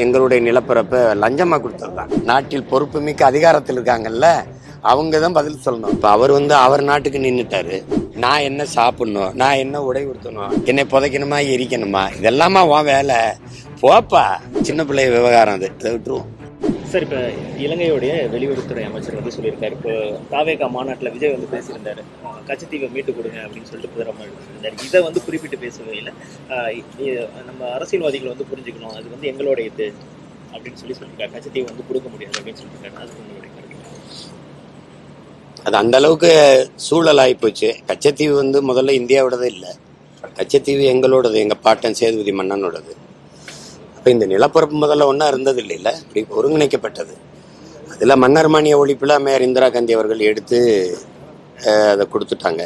எங்களுடைய நிலப்பரப்பை லஞ்சமா கொடுத்ததுதான். நாட்டில் பொறுப்புமிக்க அதிகாரத்தில் இருக்காங்கல்ல, அவங்க தான் பதில் சொல்லணும். இப்ப அவர் அவர் நாட்டுக்கு நின்றுட்டாரு. நான் என்ன சாப்பிடணும், நான் என்ன உடை உடுத்தணும், என்னை புதைக்கணுமா எரிக்கணுமா, இதெல்லாமா உன் வேலை, போப்பா. சின்ன பிள்ளை விவகாரம் அது, இதை விட்டுருவோம். சார், இப்போ இலங்கையுடைய வெளியுறவுத்துறை அமைச்சர் சொல்லியிருக்காரு. இப்போ தாவேகா மாநாட்டில் விஜய் பேசியிருந்தாரு, கச்சத்தீவை மீட்டு கொடுங்க அப்படின்னு சொல்லிட்டு பிரதமர் எடுத்திருந்தார். இதை குறிப்பிட்டு பேசவே இல்லை. நம்ம அரசியல்வாதிகள் புரிஞ்சுக்கணும், அது எங்களோட இது அப்படின்னு சொல்லியிருக்காரு. கச்சத்தீவை கொடுக்க முடியாது அப்படின்னு சொல்லியிருக்காரு. அது உங்களுடைய கருத்து? அது அந்த அளவுக்கு சூழல் ஆகிப்போச்சு. கச்சத்தீவு முதல்ல இந்தியாவோடது இல்லை, கச்சத்தீவு எங்களோடது, எங்கள் பாட்டன் சேதுபதி மன்னனோடது. இப்போ இந்த நிலப்பரப்பு முதல்ல ஒன்றா இருந்தது இல்லைல்ல, இப்படி ஒருங்கிணைக்கப்பட்டது. அதில் மன்னர் மானிய ஒழிப்பில் அம்மையார் இந்திரா காந்தி அவர்கள் எடுத்து அதை கொடுத்துட்டாங்க.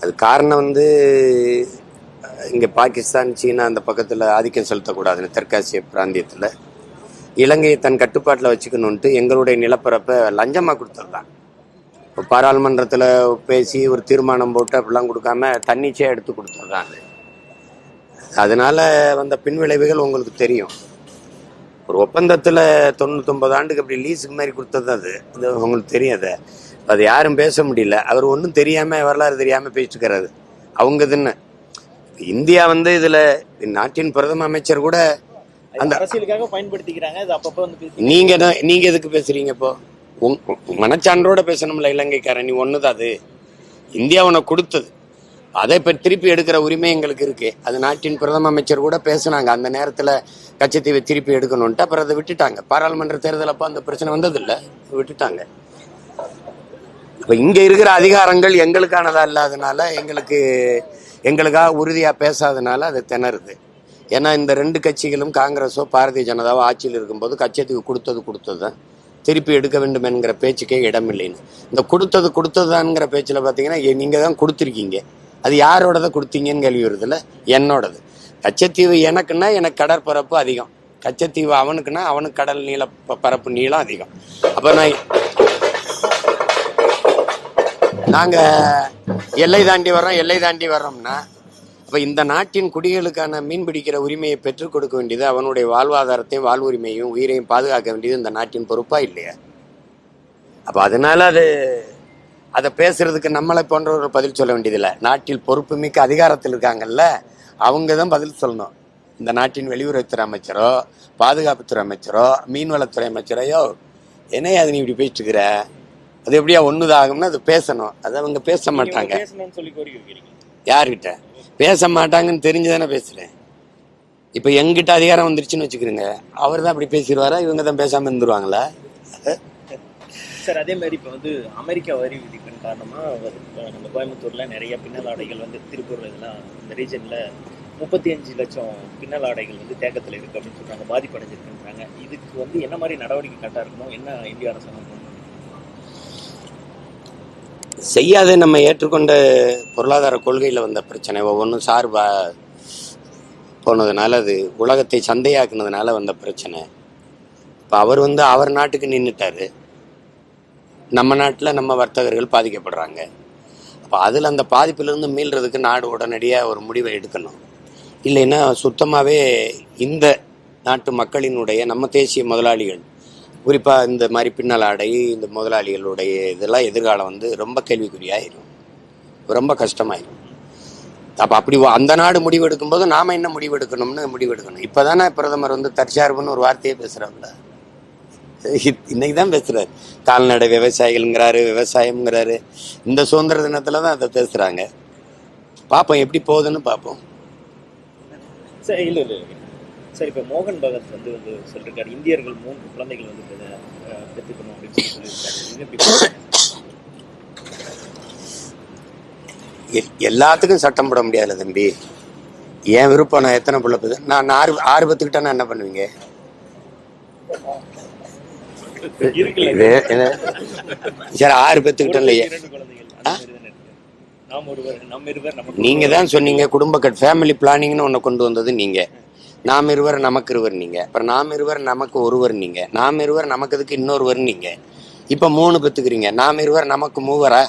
அது காரணம் இங்கே பாகிஸ்தான், சீனா அந்த பக்கத்தில் ஆதிக்கம் செலுத்தக்கூடாதுன்னு, தெற்காசிய பிராந்தியத்தில் இலங்கையை தன் கட்டுப்பாட்டில் வச்சுக்கணுன்ட்டு எங்களுடைய நிலப்பரப்பை லஞ்சமாக கொடுத்தது தான். இப்போ பாராளுமன்றத்தில் பேசி ஒரு தீர்மானம் போட்டு அப்படிலாம் கொடுக்காம தன்னிச்சையாக எடுத்து கொடுத்தது தான். அதனால வந்த பின்விளைவுகள் உங்களுக்கு தெரியும். ஒரு ஒப்பந்தத்தில் 99 ஆண்டுக்கு அப்படி லீஸுக்கு மாதிரி கொடுத்தது அது உங்களுக்கு தெரியாது. அது யாரும் பேச முடியல. அவர் ஒன்றும் தெரியாமல், வரலாறு தெரியாமல் பேசிட்டுக்கிறாரு. அவங்க இதுன்னு இந்தியா இதில் நாட்டின் பிரதம அமைச்சர் கூட அந்த அரசியலுக்காக பயன்படுத்திக்கிறாங்க. நீங்க எதுக்கு பேசுறீங்க? இப்போ மனச்சான்றோட பேசணும்ல இலங்கைக்காரன். நீ ஒண்ணுதான், அது இந்தியா உனக்கு கொடுத்தது, அதை இப்போ திருப்பி எடுக்கிற உரிமை எங்களுக்கு இருக்கு. அது நாட்டின் பிரதம அமைச்சர் கூட பேசுனாங்க அந்த நேரத்தில், கச்சத்தீவை திருப்பி எடுக்கணும்ட்டு. அப்புறம் அதை விட்டுட்டாங்க. பாராளுமன்ற தேர்தல் அப்போ அந்த பிரச்சனை வந்ததில்லை, விட்டுட்டாங்க. இப்போ இங்கே இருக்கிற அதிகாரங்கள் எங்களுக்கானதா இல்லாதனால, எங்களுக்காக உறுதியாக பேசாதனால அது திணறுது. ஏன்னா இந்த ரெண்டு கட்சிகளும், காங்கிரஸோ பாரதிய ஜனதாவோ ஆட்சியில் இருக்கும்போது கச்சத்தீவு கொடுத்தது தான், திருப்பி எடுக்க வேண்டும் என்கிற பேச்சுக்கே இடமில்லைன்னு. இந்த கொடுத்ததுதான்ங்கிற பேச்சில் பார்த்தீங்கன்னா நீங்கள் தான் கொடுத்துருக்கீங்க, அது யாரோடதை கொடுத்தீங்கன்னு கேள்வி வருதுல்ல. என்னோடது. கச்சத்தீவு எனக்குன்னா எனக்கு கடற்பரப்பு அதிகம், கச்சத்தீவு அவனுக்குன்னா அவனுக்கு கடல் நீள பரப்பு நீளம் அதிகம். அப்போ நாங்கள் எல்லை தாண்டி வர்றோம்னா, அப்போ இந்த நாட்டின் குடிகளுக்கான மீன் பிடிக்கிற உரிமையை பெற்றுக் கொடுக்க வேண்டியது, அவனுடைய வாழ்வாதாரத்தையும் வாழ்வுரிமையும் உயிரையும் பாதுகாக்க வேண்டியது இந்த நாட்டின் பொறுப்பா இல்லையா? அப்போ அதனால அதை பேசுறதுக்கு நம்மளை போன்றவர்கள் பதில் சொல்ல வேண்டியதில்லை. நாட்டில் பொறுப்புமிக்க அதிகாரத்தில் இருக்காங்கல்ல, அவங்க தான் பதில் சொல்லணும். இந்த நாட்டின் வெளியுறவுத்துறை அமைச்சரோ, பாதுகாப்புத்துறை அமைச்சரோ, மீன்வளத்துறை அமைச்சரையோ, என்னையா அது நீ இப்படி பேசிட்டு இருக்கிற, அது எப்படியா ஒண்ணுதாகும்னா அது பேசணும். அது அவங்க பேச மாட்டாங்க. யார்கிட்ட பேச மாட்டாங்கன்னு தெரிஞ்சுதானே பேசுறேன். இப்ப எங்கிட்ட அதிகாரம் வந்துருச்சுன்னு வச்சுக்கிறீங்க, அவர் தான் அப்படி பேசிடுவாரா, இவங்க தான் பேசாம இருந்துருவாங்களா? சார், அதே மாதிரி இப்போ அமெரிக்கா வரி விதிப்பின் காரணமா நம்ம கோயம்புத்தூர்ல நிறைய பின்னல் ஆடைகள் திருப்பூர்ல இதெல்லாம் இந்த ரீஜன்ல 35 லட்சம் பின்னல் ஆடைகள் தேக்கத்தில் இருக்கு அப்படின்னு சொல்றாங்க, பாதிப்படைஞ்சிருக்குன்றாங்க. இதுக்கு என்ன மாதிரி நடவடிக்கை கரெக்டாக இருக்கணும், என்ன இந்திய அரசாங்கம் செய்யாத? நம்ம ஏற்றுக்கொண்ட பொருளாதார கொள்கையில் வந்த பிரச்சனை ஒவ்வொன்றும் சார்பா போனதுனால, அது உலகத்தை சந்தையாக்குனதுனால வந்த பிரச்சனை. இப்போ அவர் அவர் நாட்டுக்கு நின்றுட்டாரு, நம்ம நாட்டில் நம்ம வர்த்தகர்கள் பாதிக்கப்படுறாங்க. அப்போ அதில் அந்த பாதிப்பிலிருந்து மீள்றதுக்கு நாடு உடனடியாக ஒரு முடிவை எடுக்கணும். இல்லைன்னா சுத்தமாகவே இந்த நாட்டு மக்களினுடைய, நம்ம தேசிய முதலாளிகள், குறிப்பாக இந்த மாதிரி பின்னல் ஆடை இந்த முதலாளிகளுடைய இதெல்லாம் எதிர்காலம் ரொம்ப கேள்விக்குறியாயிரும், ரொம்ப கஷ்டமாயிரும். அப்போ அப்படி அந்த நாடு முடிவெடுக்கும்போது நாம் என்ன முடிவெடுக்கணும்னு முடிவெடுக்கணும். இப்போ தானே பிரதமர் தற்சார்புன்னு ஒரு வார்த்தையே பேசுகிறாப்புல, இன்னைக்கு தான் பேசுறாரு. கால்நடை விவசாயிகள்ங்கிறாரு, விவசாயம்ங்கிறாரு. இந்த சுதந்திர தினத்துல தான் அதை பேசுறாங்க. பார்ப்போம் எப்படி போகுதுன்னு பார்ப்போம். சரி, இல்லை சார், இப்போ மோகன் பகத் சொல்லியிருக்காரு, இந்தியர்கள் 3 குழந்தைகள் பெற்றுக்கணும் அப்படின்னு சொல்லியிருக்காரு. எல்லாத்துக்கும் சட்டம் போட முடியாதுல்ல தம்பி. என் விருப்பம், நான் எத்தனை பிள்ளை பெற்று, நான் 6 பெற்றுக்கிட்டேன்னா என்ன பண்ணுவீங்க? சரி, 6 பெற்றுக்கிட்டேன் இல்லையே. நீங்க தான் சொன்னீங்க குடும்ப ஃபேமிலி பிளானிங்னு ஒன்று கொண்டு வந்தது நீங்க. நாம் இருவர் நமக்கு இருவர் நீங்க, அப்புறம் நாம் இருவர் நமக்கு ஒருவர் நீங்க, நாம் இருவர் நமக்கு இதுக்கு இன்னொருவர் நீங்க. இப்ப 3 பெற்றுக்கிறீங்க. நாம் இருவர் நமக்கு 3வரா?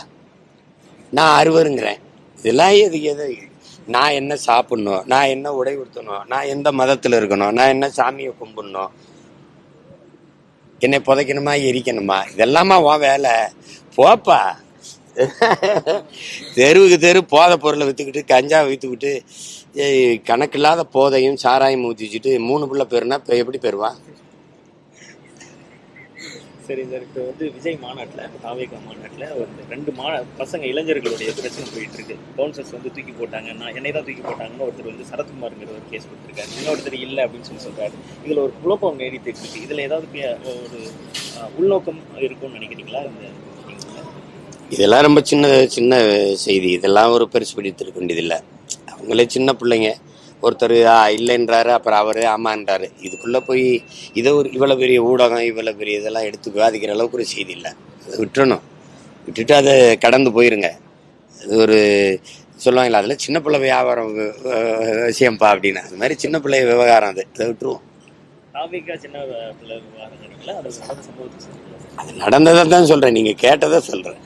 நான் 6ங்கிறேன். இதெல்லாம் எது நான் என்ன சாப்பிடணும், நான் என்ன உடை உடுத்தணும், நான் எந்த மதத்தில் இருக்கணும், நான் என்ன சாமியை கும்பிடணும், என்னை புதைக்கணுமா எரிக்கணுமா, இதெல்லாமா உன் வேலை, போப்பா. தெருவுக்கு தெரு போதை பொருளை விற்றுக்கிட்டு கஞ்சா விற்றுக்கிட்டு கணக்கில்லாத போதையும் சாராயம் ஊற்றி வச்சுட்டு 3 பிள்ளை பேருனா இப்போ எப்படி பெறுவான்? சரி சார், இப்போ வந்து விஜய் மாநாட்டில், தாவேகா மாநாட்டில் ஒரு 2 பசங்க இளைஞர்களுடைய பிரச்சனை போயிட்டு இருக்கு. கவுன்சிலர்ஸ் வந்து தூக்கி போட்டாங்க, நான் என்னை தான் தூக்கி போட்டாங்கன்னு ஒருத்தர் வந்து சரத்குமாருங்கிற ஒரு கேஸ் கொடுத்துருக்காரு, இன்னொருத்தர் இல்லை அப்படின்னு சொல்றாரு. இதில் ஒரு குழப்பம் நீடித்துட்டு இருக்கு. இதில் ஏதாவது ஒரு உள்நோக்கம் இருக்கும்னு நினைக்கிறீங்களா? இதெல்லாம் ரொம்ப சின்ன சின்ன செய்தி, இதெல்லாம் ஒரு பெருசு பிடித்திருக்க வேண்டியதில்லை. அவங்களே சின்ன பிள்ளைங்க, ஒருத்தர் இல்லைன்றாரு, அப்புறம் அவர் ஆமான்றாரு. இதுக்குள்ளே போய் இதை ஒரு இவ்வளோ பெரிய ஊடகம் இவ்வளோ பெரிய இதெல்லாம் எடுத்து விவாதிக்கிற அளவுக்கு ஒரு செய்தி இல்லை. அதை விட்டுறணும், விட்டுட்டு அதை கடந்து போயிருங்க. அது ஒரு சொல்லுவாங்களா, அதில் சின்ன பிள்ளை வியாபாரம் விஷயம்ப்பா அப்படின்னு, அது மாதிரி சின்ன பிள்ளை விவகாரம், அது அதை விட்டுருவோம். தாவேகா சின்ன பிள்ளை விவகாரம் நினைக்கல, அது நடந்த சம்பவத்தை அது நடந்ததை தான் சொல்கிறேன், நீங்கள் கேட்டதை சொல்கிறேன்.